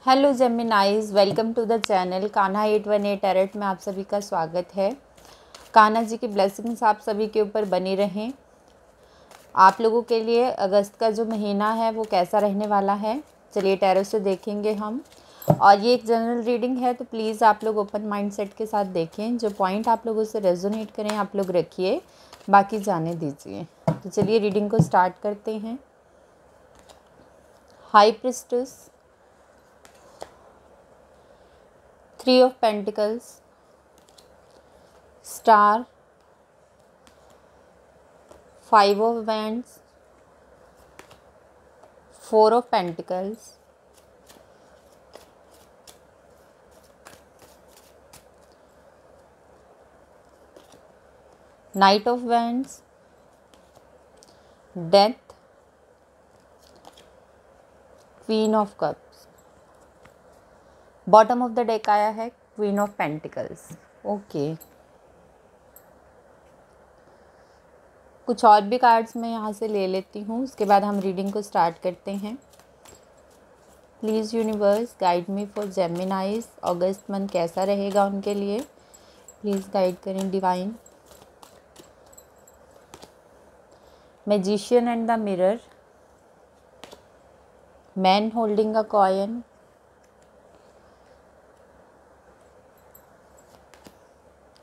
Hello Geminis, welcome to the channel Kanha 818 tarot में आप सभी का स्वागत है। कान्हा जी की ब्लेसिंग्स आप सभी के ऊपर बनी रहें। आप लोगों के लिए अगस्त का जो महीना है वो कैसा रहने वाला है, चलिए टैरो से देखेंगे हम। और ये एक जनरल रीडिंग है, तो प्लीज़ आप लोग ओपन माइंड सेट के साथ देखें। जो पॉइंट आप लोगों से रेजोनेट करें आप लोग रखिए, बाकी जाने दीजिए। तो चलिए रीडिंग को स्टार्ट करते हैं। High priestess, 3 of Pentacles, Star, 5 of Wands, 4 of Pentacles, Knight of Wands, Death, Queen of Cups। Bottom of the deck आया है क्वीन ऑफ पेंटिकल्स। ओके, कुछ और भी कार्ड्स मैं यहाँ से ले लेती हूँ, उसके बाद हम रीडिंग को स्टार्ट करते हैं। Please universe guide me for जेमिनाइज, August month कैसा रहेगा उनके लिए, प्लीज़ गाइड करें divine. Magician and the mirror, man holding a coin,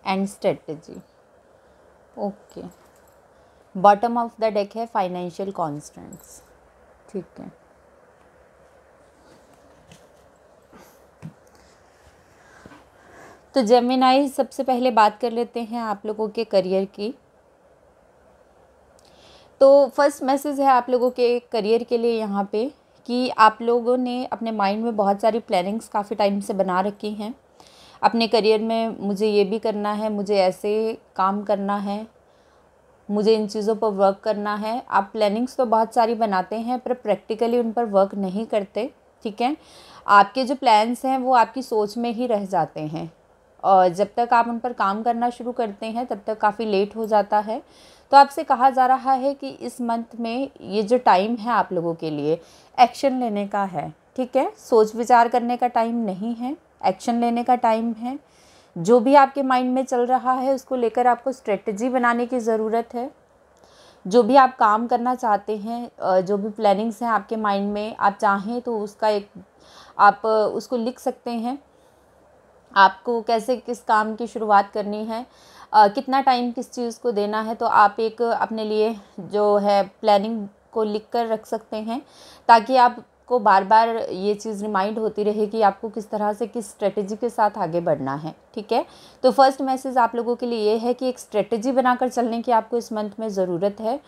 and strategy. Okay, bottom of the deck है फाइनेंशियल कॉन्स्टेंट्स। ठीक है, तो जेमिनाई सबसे पहले बात कर लेते हैं आप लोगों के करियर की। तो फर्स्ट मैसेज है आप लोगों के करियर के लिए यहाँ पे कि आप लोगों ने अपने माइंड में बहुत सारी प्लानिंग्स काफ़ी टाइम से बना रखी हैं। अपने करियर में मुझे ये भी करना है, मुझे ऐसे काम करना है, मुझे इन चीज़ों पर वर्क करना है। आप प्लानिंग्स तो बहुत सारी बनाते हैं पर प्रैक्टिकली उन पर वर्क नहीं करते। ठीक है, आपके जो प्लान्स हैं वो आपकी सोच में ही रह जाते हैं और जब तक आप उन पर काम करना शुरू करते हैं तब तक काफ़ी लेट हो जाता है। तो आपसे कहा जा रहा है कि इस मंथ में ये जो टाइम है आप लोगों के लिए एक्शन लेने का है। ठीक है, सोच विचार करने का टाइम नहीं है, एक्शन लेने का टाइम है। जो भी आपके माइंड में चल रहा है उसको लेकर आपको स्ट्रेटजी बनाने की ज़रूरत है। जो भी आप काम करना चाहते हैं, जो भी प्लानिंग्स हैं आपके माइंड में, आप चाहें तो उसका एक आप उसको लिख सकते हैं। आपको कैसे किस काम की शुरुआत करनी है, कितना टाइम किस चीज़ को देना है, तो आप एक अपने लिए जो है प्लानिंग को लिख कर रख सकते हैं ताकि आपको बार बार ये चीज़ रिमाइंड होती रहे कि आपको किस तरह से किस स्ट्रेटजी के साथ आगे बढ़ना है। ठीक है, तो फर्स्ट मैसेज आप लोगों के लिए ये है कि एक स्ट्रेटजी बनाकर चलने की आपको इस मंथ में ज़रूरत है,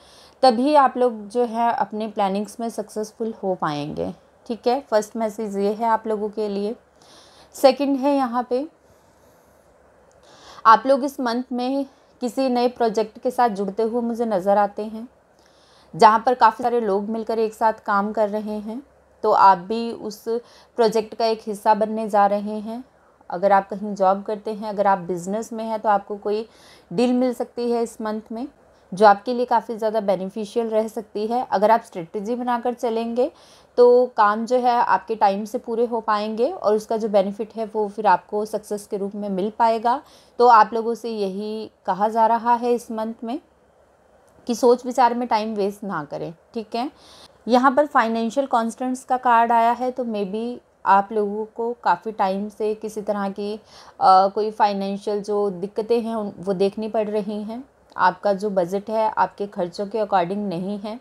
तभी आप लोग जो है अपने प्लानिंग्स में सक्सेसफुल हो पाएंगे। ठीक है, फर्स्ट मैसेज ये है आप लोगों के लिए। सेकंड है यहाँ पे आप लोग इस मंथ में किसी नए प्रोजेक्ट के साथ जुड़ते हुए मुझे नज़र आते हैं, जहाँ पर काफ़ी सारे लोग मिलकर एक साथ काम कर रहे हैं। तो आप भी उस प्रोजेक्ट का एक हिस्सा बनने जा रहे हैं। अगर आप कहीं जॉब करते हैं, अगर आप बिज़नेस में हैं, तो आपको कोई डील मिल सकती है इस मंथ में जो आपके लिए काफ़ी ज़्यादा बेनिफिशियल रह सकती है। अगर आप स्ट्रेटजी बनाकर चलेंगे तो काम जो है आपके टाइम से पूरे हो पाएंगे और उसका जो बेनिफिट है वो फिर आपको सक्सेस के रूप में मिल पाएगा। तो आप लोगों से यही कहा जा रहा है इस मंथ में कि सोच विचार में टाइम वेस्ट ना करें। ठीक है, यहाँ पर फाइनेंशियल कॉन्स्टेंट्स का कार्ड आया है, तो मे बी आप लोगों को काफ़ी टाइम से किसी तरह की कोई फाइनेंशियल जो दिक्कतें हैं वो देखनी पड़ रही हैं। आपका जो बजट है आपके खर्चों के अकॉर्डिंग नहीं है,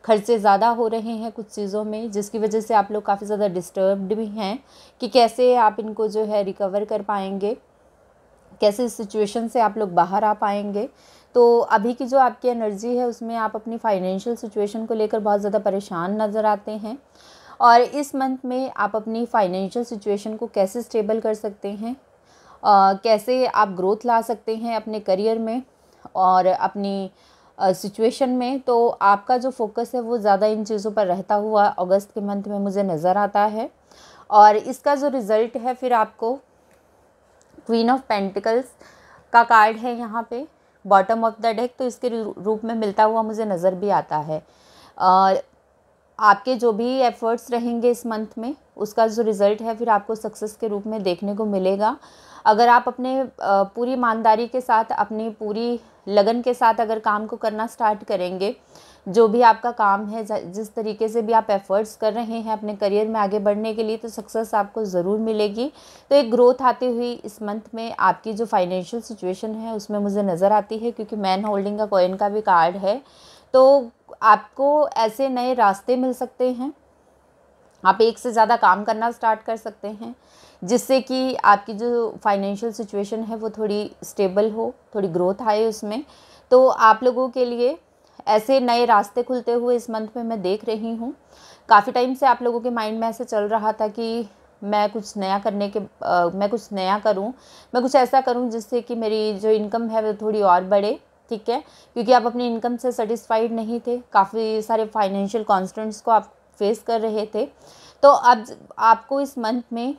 खर्चे ज़्यादा हो रहे हैं कुछ चीज़ों में, जिसकी वजह से आप लोग काफ़ी ज़्यादा डिस्टर्ब्ड भी हैं कि कैसे आप इनको जो है रिकवर कर पाएंगे, कैसे इस सिचुएशन से आप लोग बाहर आ पाएंगे। तो अभी की जो आपकी एनर्जी है उसमें आप अपनी फाइनेंशियल सिचुएशन को लेकर बहुत ज़्यादा परेशान नज़र आते हैं और इस मंथ में आप अपनी फाइनेंशियल सिचुएशन को कैसे स्टेबल कर सकते हैं, कैसे आप ग्रोथ ला सकते हैं अपने करियर में और अपनी सिचुएशन में। तो आपका जो फोकस है वो ज़्यादा इन चीज़ों पर रहता हुआ अगस्त के मंथ में मुझे नज़र आता है और इसका जो रिज़ल्ट है फिर आपको क्वीन ऑफ पेंटिकल्स का कार्ड है यहाँ पे बॉटम ऑफ द डेक, तो इसके रूप में मिलता हुआ मुझे नज़र भी आता है। आपके जो भी एफ़र्ट्स रहेंगे इस मंथ में, उसका जो रिज़ल्ट है फिर आपको सक्सेस के रूप में देखने को मिलेगा। अगर आप अपने पूरी ईमानदारी के साथ, अपनी पूरी लगन के साथ अगर काम को करना स्टार्ट करेंगे, जो भी आपका काम है, जिस तरीके से भी आप एफ़र्ट्स कर रहे हैं अपने करियर में आगे बढ़ने के लिए, तो सक्सेस आपको ज़रूर मिलेगी। तो एक ग्रोथ आती हुई इस मंथ में आपकी जो फाइनेंशियल सिचुएशन है उसमें मुझे नज़र आती है, क्योंकि मैन होल्डिंग का कॉइन का भी कार्ड है। तो आपको ऐसे नए रास्ते मिल सकते हैं, आप एक से ज़्यादा काम करना स्टार्ट कर सकते हैं, जिससे कि आपकी जो फाइनेंशियल सिचुएशन है वो थोड़ी स्टेबल हो, थोड़ी ग्रोथ आए उसमें। तो आप लोगों के लिए ऐसे नए रास्ते खुलते हुए इस मंथ में मैं देख रही हूँ। काफ़ी टाइम से आप लोगों के माइंड में ऐसे चल रहा था कि मैं कुछ नया करने के मैं कुछ नया करूँ, मैं कुछ ऐसा करूँ जिससे कि मेरी जो इनकम है वो थोड़ी और बढ़े, ठीक है, क्योंकि आप अपनी इनकम से सेटिस्फाइड नहीं थे, काफ़ी सारे फाइनेंशियल कॉन्स्टेंट्स को आप फेस कर रहे थे। तो अब आपको इस मंथ में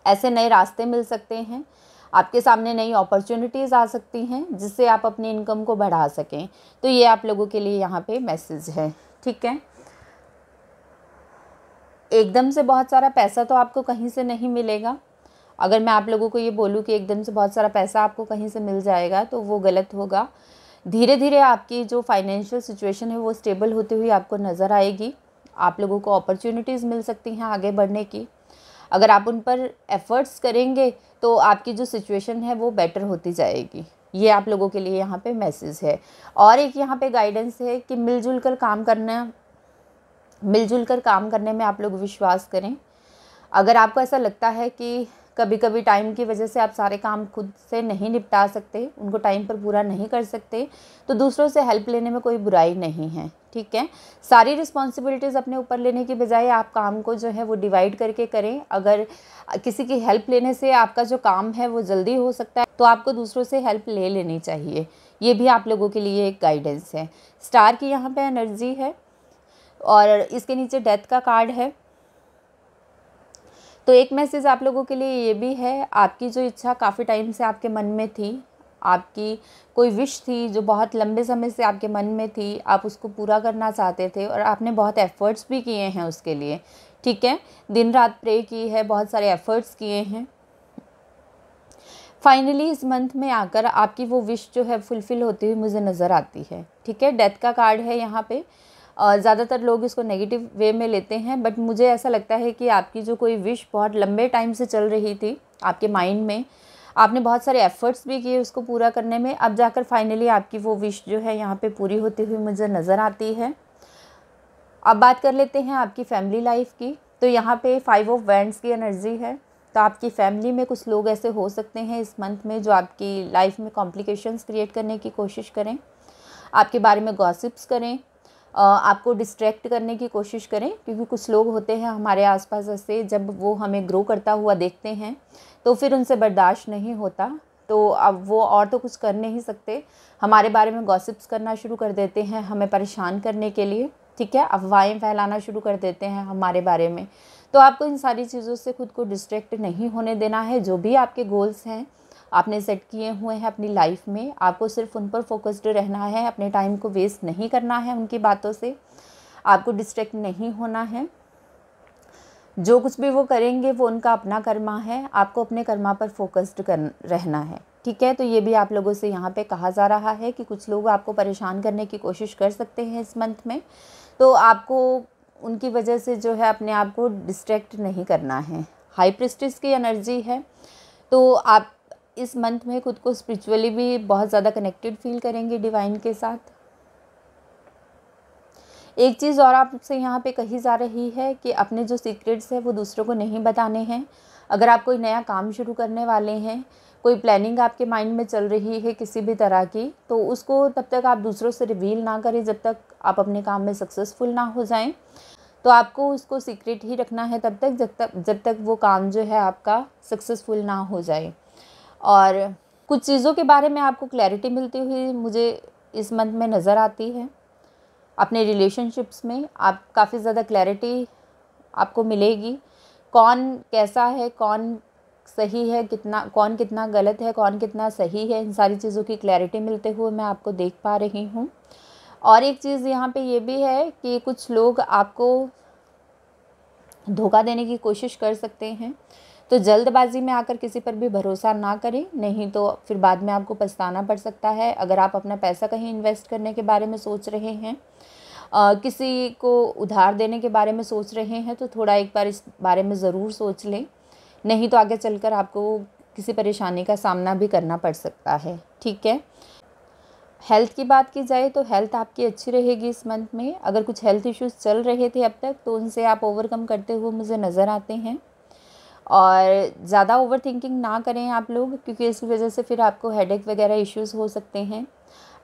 ऐसे नए रास्ते मिल सकते हैं, आपके सामने नई अपॉर्चुनिटीज़ आ सकती हैं, जिससे आप अपनी इनकम को बढ़ा सकें। तो ये आप लोगों के लिए यहाँ पे मैसेज है, ठीक है। एकदम से बहुत सारा पैसा तो आपको कहीं से नहीं मिलेगा। अगर मैं आप लोगों को ये बोलूँ कि एकदम से बहुत सारा पैसा आपको कहीं से मिल जाएगा, तो वो गलत होगा। धीरे धीरे आपकी जो फाइनेंशियल सिचुएशन है वो स्टेबल होती हुई आपको नज़र आएगी। आप लोगों को अपॉर्चुनिटीज़ मिल सकती हैं आगे बढ़ने की। अगर आप उन पर एफ़र्ट्स करेंगे तो आपकी जो सिचुएशन है वो बेटर होती जाएगी। ये आप लोगों के लिए यहाँ पे मैसेज है। और एक यहाँ पे गाइडेंस है कि मिलजुल कर काम करने में आप लोग विश्वास करें। अगर आपको ऐसा लगता है कि कभी कभी टाइम की वजह से आप सारे काम खुद से नहीं निपटा सकते, उनको टाइम पर पूरा नहीं कर सकते, तो दूसरों से हेल्प लेने में कोई बुराई नहीं है, ठीक है। सारी रिस्पॉन्सिबिलिटीज़ अपने ऊपर लेने की बजाय आप काम को जो है वो डिवाइड करके करें। अगर किसी की हेल्प लेने से आपका जो काम है वो जल्दी हो सकता है, तो आपको दूसरों से हेल्प ले लेनी चाहिए। ये भी आप लोगों के लिए एक गाइडेंस है। स्टार की यहाँ पे एनर्जी है और इसके नीचे डेथ का कार्ड है। तो एक मैसेज आप लोगों के लिए ये भी है, आपकी जो इच्छा काफ़ी टाइम से आपके मन में थी, आपकी कोई विश थी जो बहुत लंबे समय से आपके मन में थी, आप उसको पूरा करना चाहते थे और आपने बहुत एफ़र्ट्स भी किए हैं उसके लिए, ठीक है। दिन रात प्रे की है, बहुत सारे एफ़र्ट्स किए हैं। फाइनली इस मंथ में आकर आपकी वो विश जो है फुलफ़िल होती हुई मुझे नज़र आती है, ठीक है। डेथ का कार्ड है यहाँ पे। ज़्यादातर लोग इसको नेगेटिव वे में लेते हैं, बट मुझे ऐसा लगता है कि आपकी जो कोई विश बहुत लंबे टाइम से चल रही थी आपके माइंड में, आपने बहुत सारे एफ़र्ट्स भी किए उसको पूरा करने में, अब जाकर फाइनली आपकी वो विश जो है यहाँ पे पूरी होती हुई मुझे नज़र आती है। अब बात कर लेते हैं आपकी फैमिली लाइफ की। तो यहाँ पे 5 ऑफ वैंड्स की एनर्जी है। तो आपकी फैमिली में कुछ लोग ऐसे हो सकते हैं इस मंथ में जो आपकी लाइफ में कॉम्प्लिकेशंस क्रिएट करने की कोशिश करें, आपके बारे में गॉसिप्स करें, आपको डिस्ट्रैक्ट करने की कोशिश करें, क्योंकि कुछ लोग होते हैं हमारे आसपास ऐसे, जब वो हमें ग्रो करता हुआ देखते हैं तो फिर उनसे बर्दाश्त नहीं होता, तो अब वो और तो कुछ कर नहीं सकते, हमारे बारे में गॉसिप्स करना शुरू कर देते हैं हमें परेशान करने के लिए, ठीक है। अफवाहें फैलाना शुरू कर देते हैं हमारे बारे में। तो आपको इन सारी चीज़ों से खुद को डिस्ट्रैक्ट नहीं होने देना है। जो भी आपके गोल्स हैं आपने सेट किए हुए हैं अपनी लाइफ में, आपको सिर्फ उन पर फोकस्ड रहना है, अपने टाइम को वेस्ट नहीं करना है उनकी बातों से, आपको डिस्ट्रैक्ट नहीं होना है। जो कुछ भी वो करेंगे वो उनका अपना कर्मा है, आपको अपने कर्मा पर फोकस्ड रहना है, ठीक है। तो ये भी आप लोगों से यहाँ पे कहा जा रहा है कि कुछ लोग आपको परेशान करने की कोशिश कर सकते हैं इस मंथ में, तो आपको उनकी वजह से जो है अपने आप को डिस्ट्रैक्ट नहीं करना है। हाई प्रीस्टेस की एनर्जी है, तो आप इस मंथ में खुद को स्पिरिचुअली भी बहुत ज़्यादा कनेक्टेड फील करेंगे डिवाइन के साथ। एक चीज़ और आपसे यहाँ पे कही जा रही है कि अपने जो सीक्रेट्स है वो दूसरों को नहीं बताने हैं। अगर आप कोई नया काम शुरू करने वाले हैं, कोई प्लानिंग आपके माइंड में चल रही है किसी भी तरह की, तो उसको तब तक आप दूसरों से रिवील ना करें जब तक आप अपने काम में सक्सेसफुल ना हो जाएं। तो आपको उसको सीक्रेट ही रखना है तब तक जब तक वो काम जो है आपका सक्सेसफुल ना हो जाए। और कुछ चीज़ों के बारे में आपको क्लैरिटी मिलती हुई मुझे इस मंथ में नज़र आती है। अपने रिलेशनशिप्स में आप काफ़ी ज़्यादा क्लैरिटी आपको मिलेगी, कौन कैसा है, कौन सही है, कौन कितना गलत है, कौन कितना सही है, इन सारी चीज़ों की क्लैरिटी मिलते हुए मैं आपको देख पा रही हूँ। और एक चीज़ यहाँ पे ये भी है कि कुछ लोग आपको धोखा देने की कोशिश कर सकते हैं, तो जल्दबाजी में आकर किसी पर भी भरोसा ना करें, नहीं तो फिर बाद में आपको पछताना पड़ सकता है। अगर आप अपना पैसा कहीं इन्वेस्ट करने के बारे में सोच रहे हैं, किसी को उधार देने के बारे में सोच रहे हैं, तो थोड़ा एक बार इस बारे में ज़रूर सोच लें, नहीं तो आगे चलकर आपको किसी परेशानी का सामना भी करना पड़ सकता है। ठीक है। हेल्थ की बात की जाए तो हेल्थ आपकी अच्छी रहेगी इस मंथ में। अगर कुछ हेल्थ इश्यूज़ चल रहे थे अब तक, तो उनसे आप ओवरकम करते हुए मुझे नज़र आते हैं। और ज़्यादा ओवर थिंकिंग ना करें आप लोग, क्योंकि इसकी वजह से फिर आपको हेडेक वगैरह इश्यूज़ हो सकते हैं।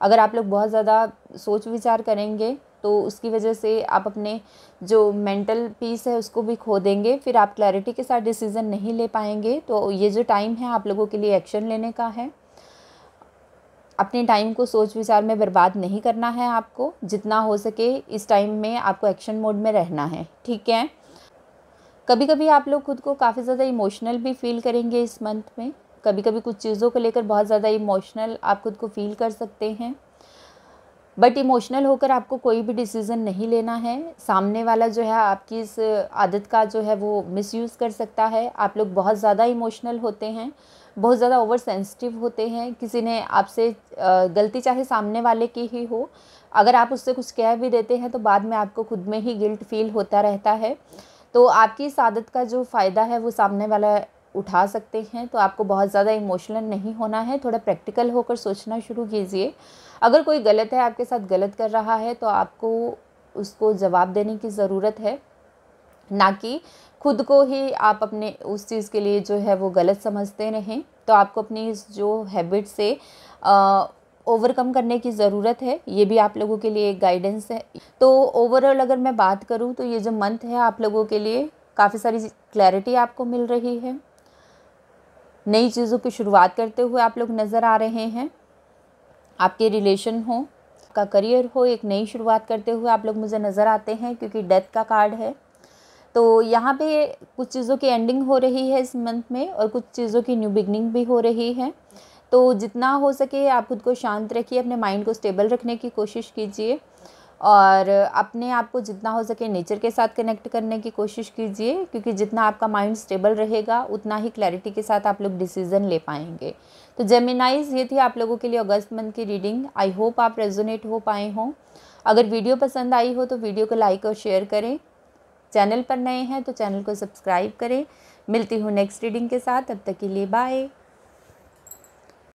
अगर आप लोग बहुत ज़्यादा सोच विचार करेंगे तो उसकी वजह से आप अपने जो मेंटल पीस है उसको भी खो देंगे, फिर आप क्लैरिटी के साथ डिसीज़न नहीं ले पाएंगे। तो ये जो टाइम है आप लोगों के लिए एक्शन लेने का है। अपने टाइम को सोच विचार में बर्बाद नहीं करना है आपको। जितना हो सके इस टाइम में आपको एक्शन मोड में रहना है। ठीक है। कभी कभी आप लोग खुद को काफ़ी ज़्यादा इमोशनल भी फील करेंगे इस मंथ में। कभी कभी कुछ चीज़ों को लेकर बहुत ज़्यादा इमोशनल आप खुद को फील कर सकते हैं, बट इमोशनल होकर आपको कोई भी डिसीज़न नहीं लेना है। सामने वाला जो है आपकी इस आदत का जो है वो मिसयूज़ कर सकता है। आप लोग बहुत ज़्यादा इमोशनल होते हैं, बहुत ज़्यादा ओवर सेंसिटिव होते हैं। किसी ने आपसे गलती चाहे सामने वाले की ही हो, अगर आप उससे कुछ कह भी देते हैं तो बाद में आपको खुद में ही गिल्ट फील होता रहता है। तो आपकी इस आदत का जो फ़ायदा है वो सामने वाला उठा सकते हैं। तो आपको बहुत ज़्यादा इमोशनल नहीं होना है, थोड़ा प्रैक्टिकल होकर सोचना शुरू कीजिए। अगर कोई गलत है, आपके साथ गलत कर रहा है, तो आपको उसको जवाब देने की ज़रूरत है, ना कि खुद को ही आप अपने उस चीज़ के लिए जो है वो गलत समझते रहें। तो आपको अपनी इस जो हैबिट से ओवरकम करने की ज़रूरत है। ये भी आप लोगों के लिए एक गाइडेंस है। तो ओवरऑल अगर मैं बात करूँ तो ये जो मंथ है आप लोगों के लिए काफ़ी सारी क्लैरिटी आपको मिल रही है। नई चीज़ों की शुरुआत करते हुए आप लोग नज़र आ रहे हैं। आपके रिलेशन हो, का करियर हो, एक नई शुरुआत करते हुए आप लोग मुझे नज़र आते हैं, क्योंकि डेथ का कार्ड है। तो यहाँ पे कुछ चीज़ों की एंडिंग हो रही है इस मंथ में, और कुछ चीज़ों की न्यू बिगनिंग भी हो रही है। तो जितना हो सके आप खुद को शांत रखिए, अपने माइंड को स्टेबल रखने की कोशिश कीजिए, और अपने आप को जितना हो सके नेचर के साथ कनेक्ट करने की कोशिश कीजिए, क्योंकि जितना आपका माइंड स्टेबल रहेगा उतना ही क्लैरिटी के साथ आप लोग डिसीज़न ले पाएंगे। तो जेमिनाइज, ये थी आप लोगों के लिए अगस्त मंथ की रीडिंग। आई होप आप रेजोनेट हो पाए हों। अगर वीडियो पसंद आई हो तो वीडियो को लाइक और शेयर करें। चैनल पर नए हैं तो चैनल को सब्सक्राइब करें। मिलती हूँ नेक्स्ट रीडिंग के साथ, तब तक के लिए बाय।